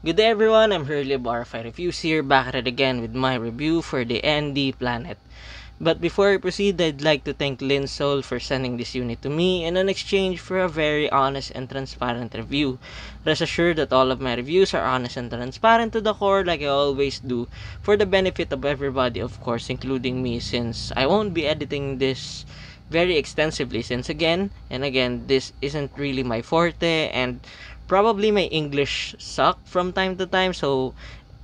Good day everyone, I'm Hurley of RFI Reviews here, back at it again with my review for the ND Planet. But before I proceed, I'd like to thank Linsol for sending this unit to me and in exchange for a very honest and transparent review. Rest assured that all of my reviews are honest and transparent to the core like I always do, for the benefit of everybody, of course, including me, since I won't be editing this very extensively, since again and again this isn't really my forte, and probably my English suck from time to time, so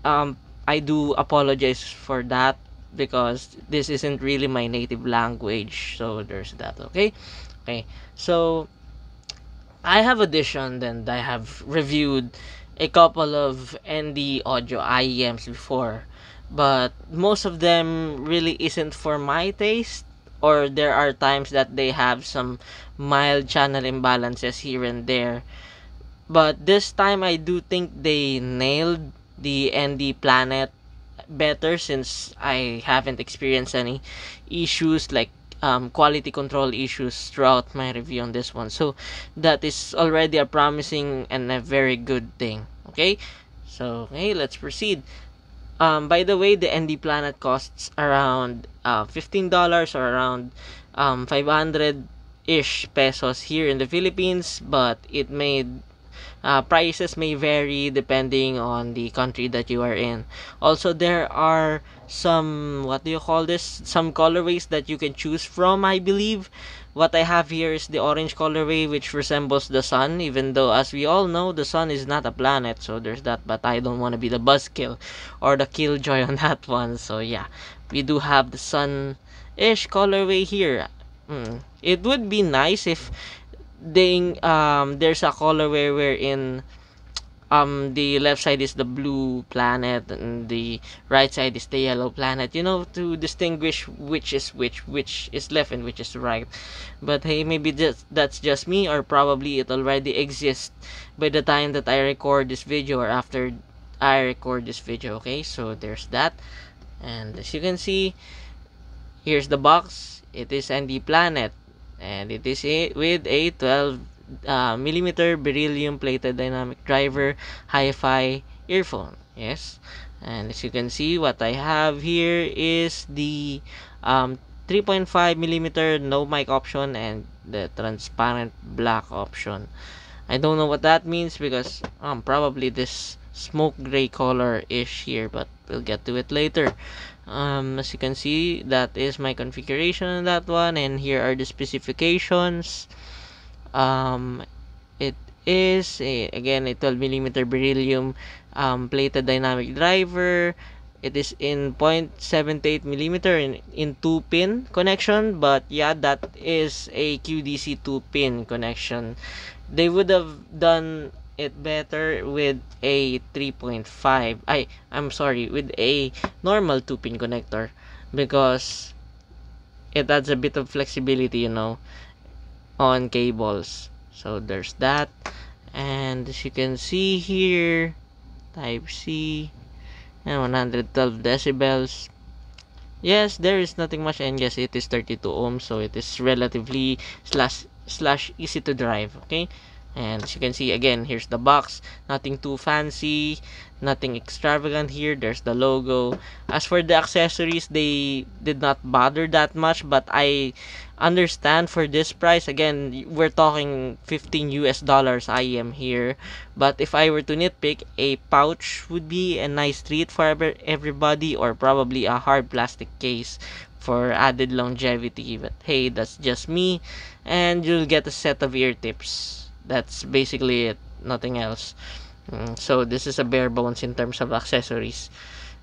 I do apologize for that because this isn't really my native language. So there's that. Okay, so I have auditioned and I have reviewed a couple of ND audio IEMs before, but most of them really isn't for my taste, or there are times that they have some mild channel imbalances here and there. But this time I do think they nailed the ND Planet better, since I haven't experienced any issues like quality control issues throughout my review on this one. So that is already a promising and a very good thing. Okay, so hey, let's proceed. By the way, the ND Planet costs around $15 or around 500 ish pesos here in the Philippines, but it made prices may vary depending on the country that you are in. Also, there are some, what do you call this, some colorways that you can choose from, I believe. What I have here is the orange colorway, which resembles the sun, even though, as we all know, the sun is not a planet, so there's that. But I don't want to be the buzzkill or the killjoy on that one, so yeah, we do have the sun-ish colorway here. It would be nice if there's a colorway wherein the left side is the blue planet and the right side is the yellow planet, to distinguish which is left and which is right. But hey, maybe that's just me, or probably it already exists by the time that I record this video or after I record this video. Okay, so there's that. And as you can see, here's the box. It is ND Planet, and it is with a 12 millimeter beryllium plated dynamic driver hi-fi earphone. Yes, and as you can see, what I have here is the 3.5 millimeter no mic option and the transparent black option. I don't know what that means because probably this smoke gray color is here, but we'll get to it later. As you can see, that is my configuration on that one, and here are the specifications. It is again a 12 millimeter beryllium plated dynamic driver. It is in 0.78 millimeter in 2-pin connection, but yeah, that is a QDC 2-pin connection. They would have done it better with a 3.5. I'm sorry, with a normal 2-pin connector, because it adds a bit of flexibility, on cables. So there's that. And as you can see here, type C and 112 decibels. Yes, there is nothing much, and yes, it is 32 ohms, so it is relatively slash easy to drive. Okay, and as you can see, again, here's the box. Nothing too fancy, nothing extravagant here. There's the logo. As for the accessories, they did not bother that much, but I understand for this price. Again, we're talking $15 IEM here, but if I were to nitpick, a pouch would be a nice treat for everybody, or probably a hard plastic case for added longevity. But hey, that's just me, and you'll get a set of ear tips. That's basically it, nothing else. So this is a bare bones in terms of accessories.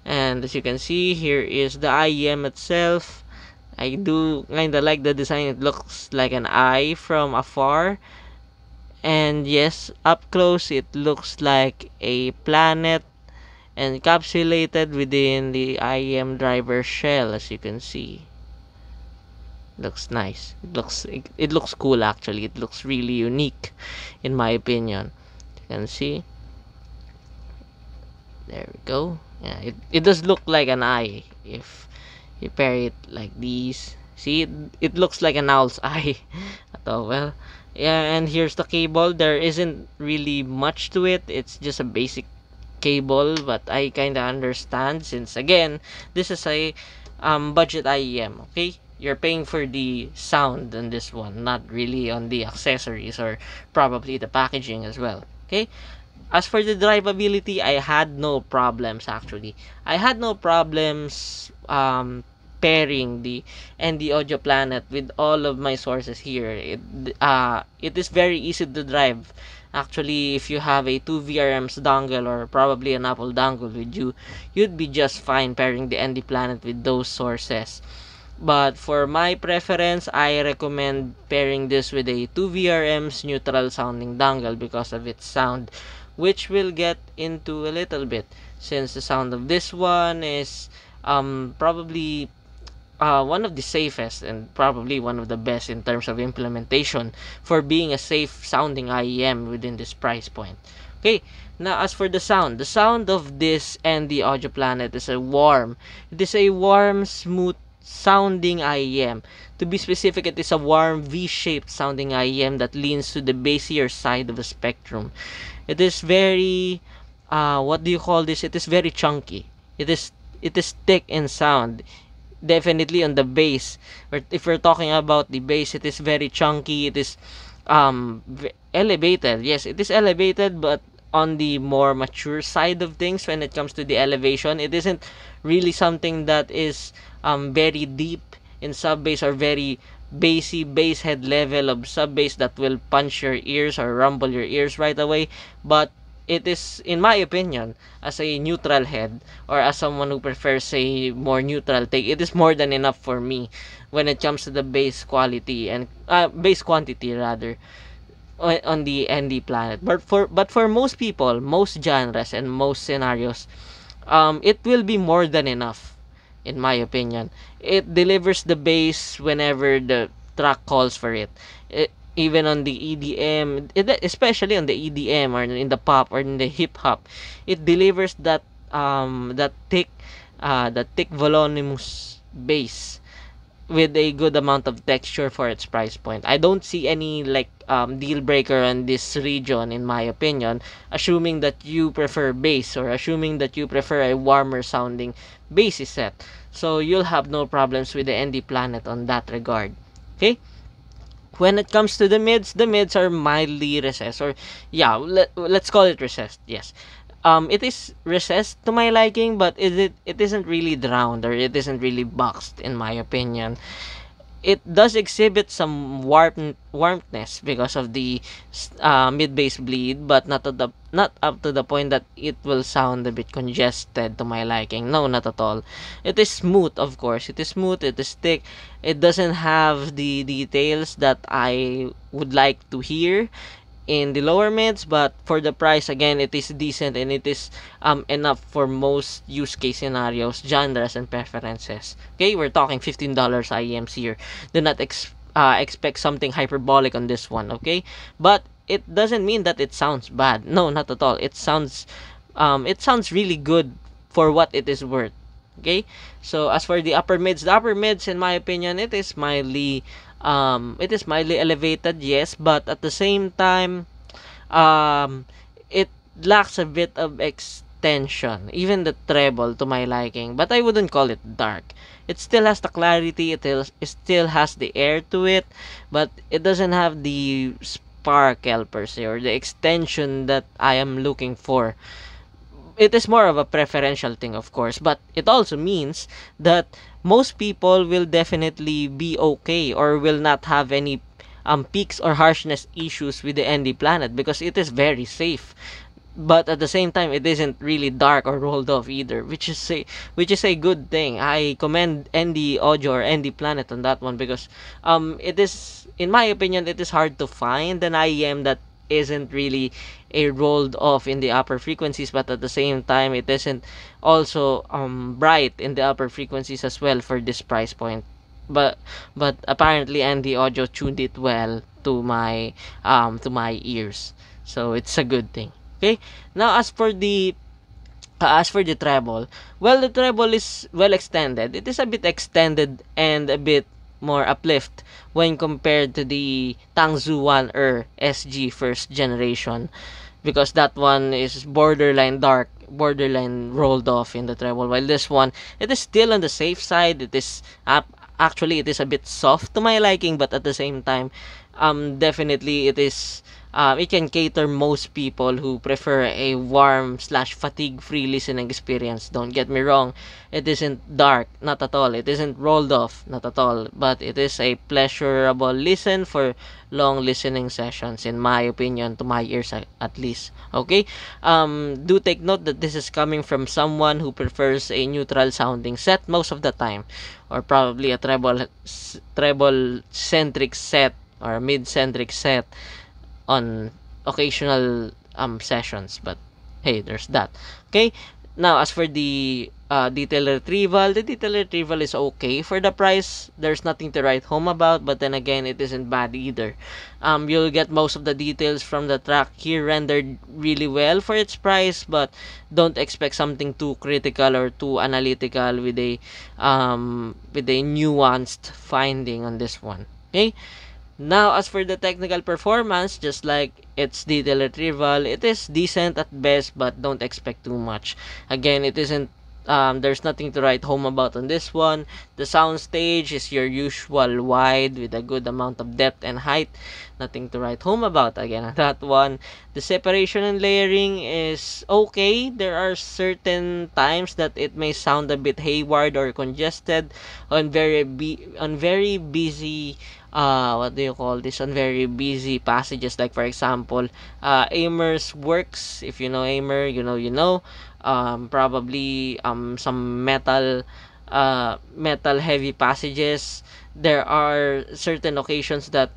And as you can see, here is the IEM itself. I do kinda like the design. It looks like an eye from afar, and yes, up close it looks like a planet encapsulated within the IEM driver shell. As you can see, looks nice. It looks cool, actually. It looks really unique in my opinion. You can see, there we go. Yeah, it does look like an eye if you pair it like these. See, it looks like an owl's eye. Oh well, yeah. And here's the cable. There isn't really much to it. It's just a basic cable, but I kind of understand since again this is a budget IEM. Okay, you're paying for the sound on this one, not really on the accessories or probably the packaging as well. Okay, as for the drivability, I had no problems actually. I had no problems pairing the ND Audio Planet with all of my sources here. It is very easy to drive. Actually, if you have a 2 VRMs dongle or probably an Apple dongle with you, you'd be just fine pairing the ND Planet with those sources. But for my preference, I recommend pairing this with a 2 VRMs neutral sounding dongle because of its sound, which we'll get into a little bit, since the sound of this one is probably one of the safest and probably one of the best in terms of implementation for being a safe sounding IEM within this price point. Okay, now as for the sound of this and the Audio Planet is it is a warm, smooth sounding IEM. To be specific, it is a warm V-shaped sounding IEM that leans to the bassier side of the spectrum. It is very what do you call this? It is very chunky. It is thick in sound. Definitely on the bass. Or if we're talking about the bass, it is very chunky. It is elevated. Yes, it is elevated, but on the more mature side of things when it comes to the elevation. It isn't really something that is very deep in sub bass or very bassy bass head level of sub bass that will punch your ears or rumble your ears right away. But it is, in my opinion, as a neutral head or as someone who prefers a more neutral take, it is more than enough for me when it comes to the bass quality and bass quantity rather on the ND Planet. But for most people, most genres and most scenarios, it will be more than enough, in my opinion. It delivers the bass whenever the track calls for it, even on the EDM, especially on the EDM or in the pop or in the hip hop. It delivers that thick voluminous bass with a good amount of texture for its price point. I don't see any deal breaker on this region, in my opinion, assuming that you prefer bass or assuming that you prefer a warmer sounding bassy set. So you'll have no problems with the ND Planet on that regard. Okay? When it comes to the mids are mildly recessed, or yeah, let's call it recessed. Yes, it is recessed to my liking, but it isn't really drowned or it isn't really boxed, in my opinion. It does exhibit some warmthness because of the mid bass bleed, but not up to the point that it will sound a bit congested to my liking. No, not at all. It is smooth, of course. It is smooth. It is thick. It doesn't have the details that I would like to hear in the lower mids, but for the price, again, it is decent and it is enough for most use case scenarios, genres, and preferences. Okay, we're talking $15 IEMs here. Do not expect something hyperbolic on this one. Okay, but it doesn't mean that it sounds bad. No, not at all. It sounds really good for what it is worth. Okay, so as for the upper mids, in my opinion, it is mildly elevated, yes, but at the same time, it lacks a bit of extension, even the treble to my liking, but I wouldn't call it dark. It still has the clarity, it still has the air to it, but it doesn't have the sparkle per se or the extension that I am looking for. It is more of a preferential thing, of course, but it also means that most people will definitely be okay or will not have any peaks or harshness issues with the ND Planet because it is very safe. But at the same time, it isn't really dark or rolled off either, which is a good thing. I commend ND Audio or ND Planet on that one because it is, in my opinion, it is hard to find an IEM that isn't really a rolled off in the upper frequencies, but at the same time it isn't also bright in the upper frequencies as well for this price point. But apparently ND Audio tuned it well to my ears, so it's a good thing. Okay, now as for the treble, well, the treble is well extended. It is a bit extended and a bit more uplift when compared to the Tangzu 1 SG first generation, because that one is borderline dark borderline rolled off in the treble. While this one, it is still on the safe side. It is actually it is a bit soft to my liking, but at the same time, definitely it is. It can cater most people who prefer a warm slash fatigue free listening experience. Don't get me wrong, it isn't dark, not at all. It isn't rolled off, not at all. But it is a pleasurable listen for long listening sessions, in my opinion, to my ears at least. Okay, do take note that this is coming from someone who prefers a neutral sounding set most of the time, or probably a treble centric set or mid centric set on occasional sessions. But hey, there's that. Okay, now as for the detail retrieval is okay for the price. There's nothing to write home about, but then again, it isn't bad either. You'll get most of the details from the track here rendered really well for its price, but don't expect something too critical or too analytical with a nuanced finding on this one. Okay, now, as for the technical performance, just like its detail retrieval, it is decent at best, but don't expect too much. Again, it isn't. There's nothing to write home about on this one. The soundstage is your usual wide with a good amount of depth and height. Nothing to write home about again on that one. The separation and layering is okay. There are certain times that it may sound a bit hayward or congested on very busy what do you call this, on very busy passages, like for example Aimer's works. If you know Aimer, you know probably some metal heavy passages. There are certain occasions that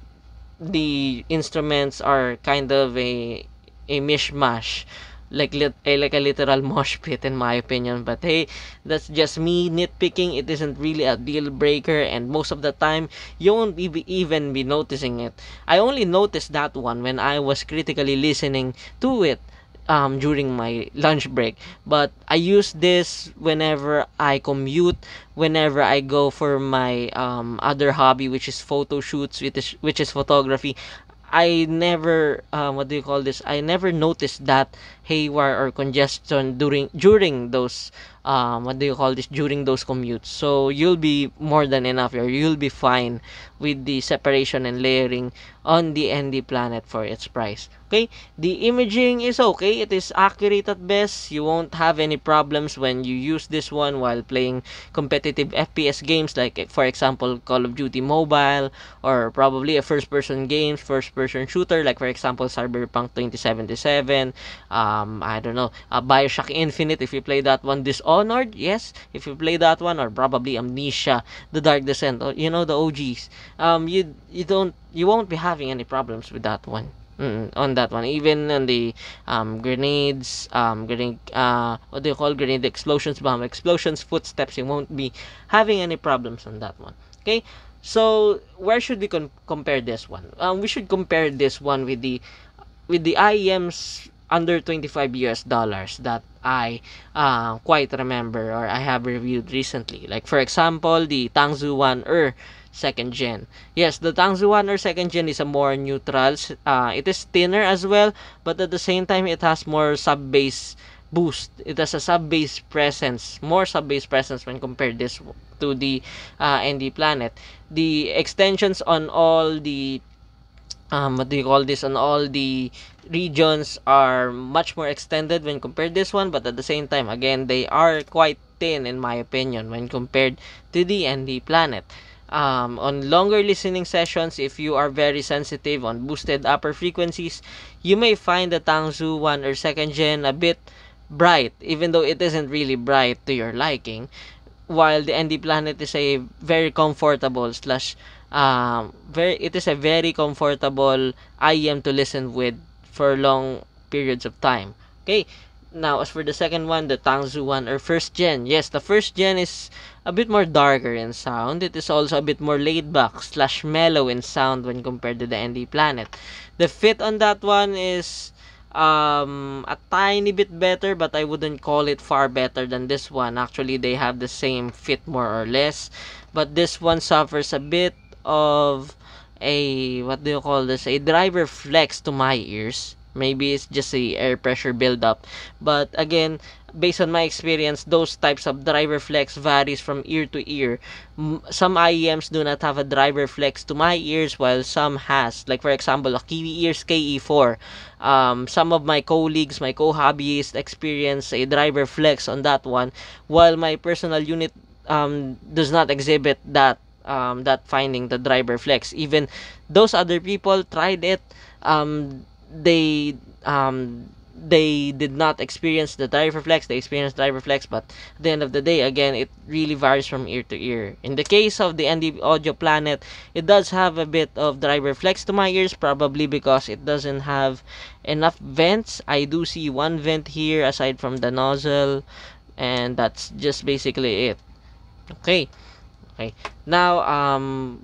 the instruments are kind of a mishmash, like a literal mosh pit, in my opinion. But hey, that's just me nitpicking. It isn't really a deal breaker, and most of the time you won't even be noticing it. I only noticed that one when I was critically listening to it during my lunch break. But I use this whenever I commute, whenever I go for my other hobby, which is photo shoots, which is photography. I never what do you call this? I never noticed that haywire or congestion during those what do you call this, during those commutes. So you'll be more than enough, or you'll be fine with the separation and layering on the ND Planet for its price. Okay, the imaging is okay. It is accurate at best. You won't have any problems when you use this one while playing competitive FPS games, like for example Call of Duty Mobile, or probably a first person shooter, like for example Cyberpunk 2077. I don't know, Bioshock Infinite, if you play that one. Dishonored, yes, if you play that one. Or probably Amnesia, The Dark Descent, or the OGs. You won't be having any problems with that one. On that one, even on the grenade what do you call, grenade explosions, bomb explosions, footsteps, you won't be having any problems on that one. Okay, so where should we compare this one? We should compare this one with the IEMs under $25 that I quite remember, or I have reviewed recently. Like for example, the Tangzu 1 second gen. Yes, the Tangzu 1 second gen is a more neutral. It is thinner as well, but at the same time, it has more sub bass boost. It has a sub bass presence, more sub bass presence when compared this to the ND Planet. The extensions on all the what do you call this, on all the regions are much more extended when compared this one, but at the same time, again, they are quite thin, in my opinion, when compared to the ND Planet. On longer listening sessions, if you are very sensitive on boosted upper frequencies, you may find the Tangzu 1 second gen a bit bright, even though it isn't really bright to your liking, while the ND Planet is a very comfortable slash it is a very comfortable IEM to listen with for long periods of time. Okay, now as for the second one, the Tangzu 1 first gen, yes, the first gen is a bit more darker in sound. It is also a bit more laid back slash mellow in sound when compared to the ND Planet. The fit on that one is a tiny bit better, but I wouldn't call it far better than this one. Actually, they have the same fit more or less, but this one suffers a bit of a, what do you call this, a driver flex to my ears. Maybe it's just a air pressure buildup. But again, based on my experience, those types of driver flex varies from ear to ear. Some IEMs do not have a driver flex to my ears, while some has. Like for example, a Kiwi Ears KE4. Some of my colleagues, my co-hobbyists experience a driver flex on that one, while my personal unit does not exhibit that finding, the driver flex. Even those other people tried it, they they did not experience the driver flex. They experienced driver flex, but at the end of the day, again, it really varies from ear to ear. In the case of the ND Audio Planet, it does have a bit of driver flex to my ears, probably because it doesn't have enough vents. I do see one vent here aside from the nozzle, and that's just basically it. Okay. Okay. Now,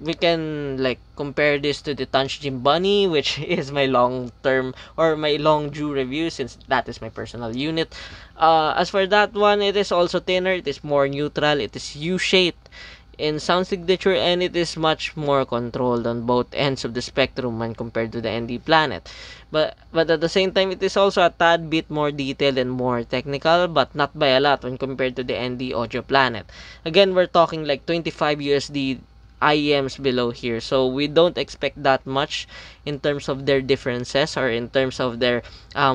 we can like compare this to the Tanch Gym Bunny, which is my long term or my long due review, since that is my personal unit. As for that one, it is also thinner. It is more neutral. It is U-shaped in sound signature, and it is much more controlled on both ends of the spectrum when compared to the ND Planet. But at the same time, it is also a tad bit more detailed and more technical, but not by a lot when compared to the ND Audio Planet. Again, we're talking like 25 USD IEMs below here, so we don't expect that much in terms of their differences, or in terms of their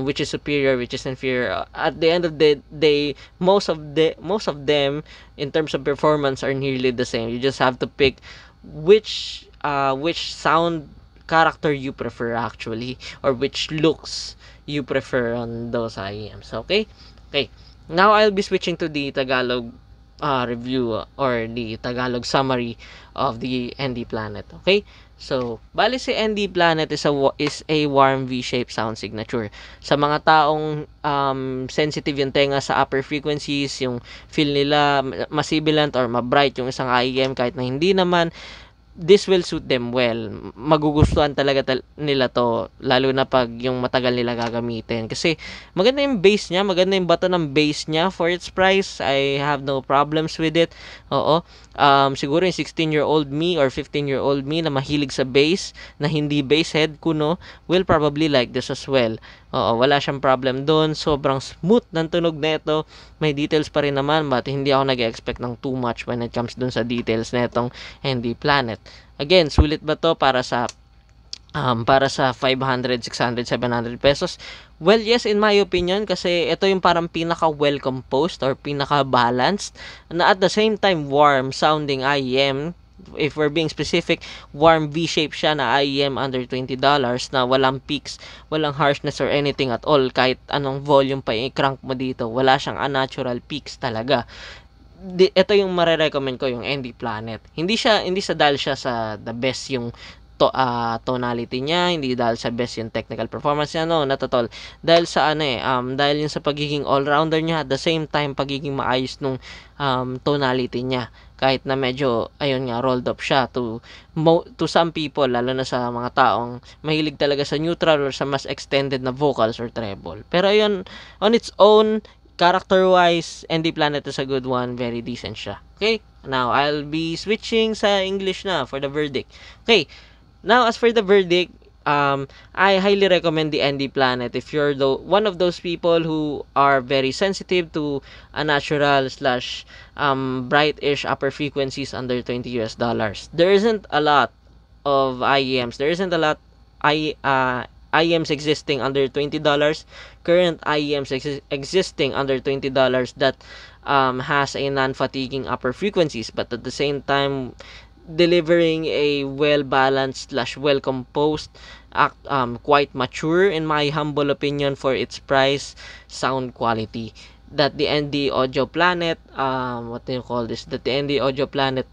which is superior, which is inferior. At the end of the day, most of them in terms of performance are nearly the same. You just have to pick which sound character you prefer, actually, or which looks you prefer on those IEMs. Okay, now I'll be switching to the Tagalog review, or the Tagalog summary of the ND Planet. Okay, so bali si ND Planet is a warm V-shaped sound signature. Sa mga taong sensitive yung tenga sa upper frequencies, yung feel nila masibilant or mabright yung isang IEM kahit na hindi naman, this will suit them well. Magugustuhan talaga nila to, lalo na pag yung matagal nila gagamitin. Kasi maganda yung bass niya, maganda yung bato ng bass niya for its price. I have no problems with it. Oo. Siguro yung 16-year-old me or 15-year-old me na mahilig sa bass, na hindi bass head kuno, will probably like this as well. Oo, wala siyang problem doon. Sobrang smooth ng tunog nito. May details pa rin naman, but hindi ako nag-expect ng too much when it comes dun sa details netong ND Planet. Again, sulit ba to para sa 500, 600, 700 pesos? Well, yes, in my opinion, kasi ito yung parang pinaka well composed or pinaka balanced, na at the same time warm sounding IEM. If we're being specific, warm V-shape siya na IEM under $20, na walang peaks, walang harshness or anything at all. Kahit anong volume pa i-crank mo dito, wala siyang unnatural peaks talaga. Ito yung marerecommend ko, yung ND Planet. Hindi sa dahil siya sa the best yung tonality niya, hindi dahil sa best yung technical performance niya, no, not at all. Dahil sa dahil yung sa pagiging all-rounder niya, at the same time pagiging maayos nung tonality niya, kahit na medyo ayun nga rolled up siya to some people, lalo na sa mga taong mahilig talaga sa neutral or sa mas extended na vocals or treble. Pero ayun, on its own, character-wise, ND Planet is a good one. Very decent siya. Okay? Now, I'll be switching sa English na for the verdict. Okay. Now, as for the verdict, I highly recommend the ND Planet if you're one of those people who are very sensitive to a natural slash bright-ish upper frequencies under $20. There isn't a lot of IEMs. There isn't a lot IEMs existing under $20. Current IEMs existing under $20 that has a non-fatiguing upper frequencies, but at the same time delivering a well-balanced slash well-composed, quite mature in my humble opinion for its price, sound quality that the ND Audio Planet that the ND Audio Planet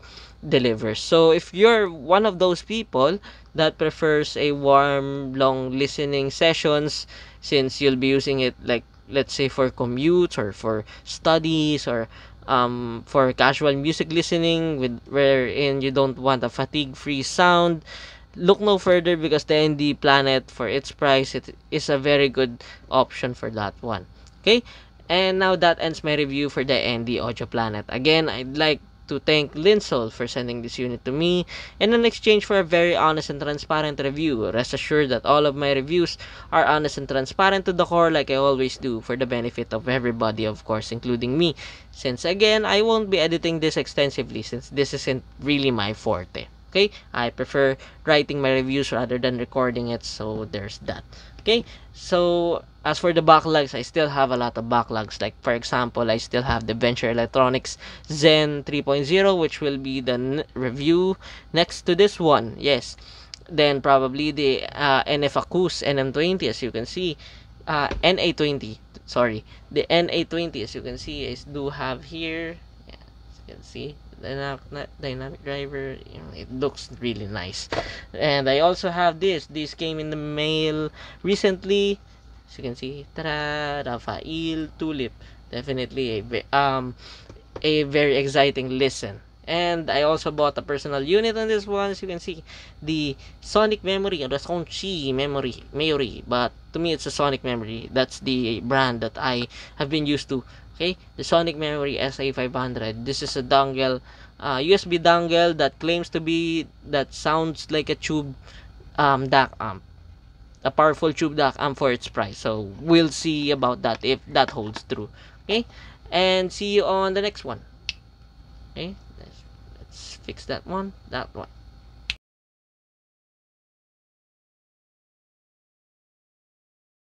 delivers. So if you're one of those people that prefers a warm, long listening sessions, since you'll be using it like, let's say, for commutes or for studies, or for casual music listening wherein you don't want a fatigue-free sound, look no further, because the ND Planet, for its price, it is a very good option for that one. Okay? And now that ends my review for the ND Audio Planet. Again, I'd like to thank Linsol for sending this unit to me, and in exchange for a very honest and transparent review. Rest assured that all of my reviews are honest and transparent to the core, like I always do, for the benefit of everybody, of course, including me. Since again, I won't be editing this extensively since this isn't really my forte. Okay, I prefer writing my reviews rather than recording it, so there's that. Okay, so as for the backlogs, I still have a lot of backlogs. Like for example, I still have the Venture Electronics Zen 3.0, which will be the review next to this one. Yes, then probably the NFACUS NM20, as you can see, NA20. Sorry, the NA20, as you can see, I do have here. Yeah, as you can see, dynamic driver, it looks really nice. And I also have this came in the mail recently, as you can see. Ta-da! Rafael Tulip, definitely a very exciting listen. And I also bought a personal unit on this one. As you can see, the Sonic Memory, or the Sonchi Memory, but to me it's a Sonic Memory. That's the brand that I have been used to. Okay, the Sonic Memory SA500. This is a dongle, USB dongle that claims to be, that sounds like a tube DAC amp, a powerful tube DAC amp for its price. So we'll see about that if that holds true. Okay, and see you on the next one. Okay, let's fix that one.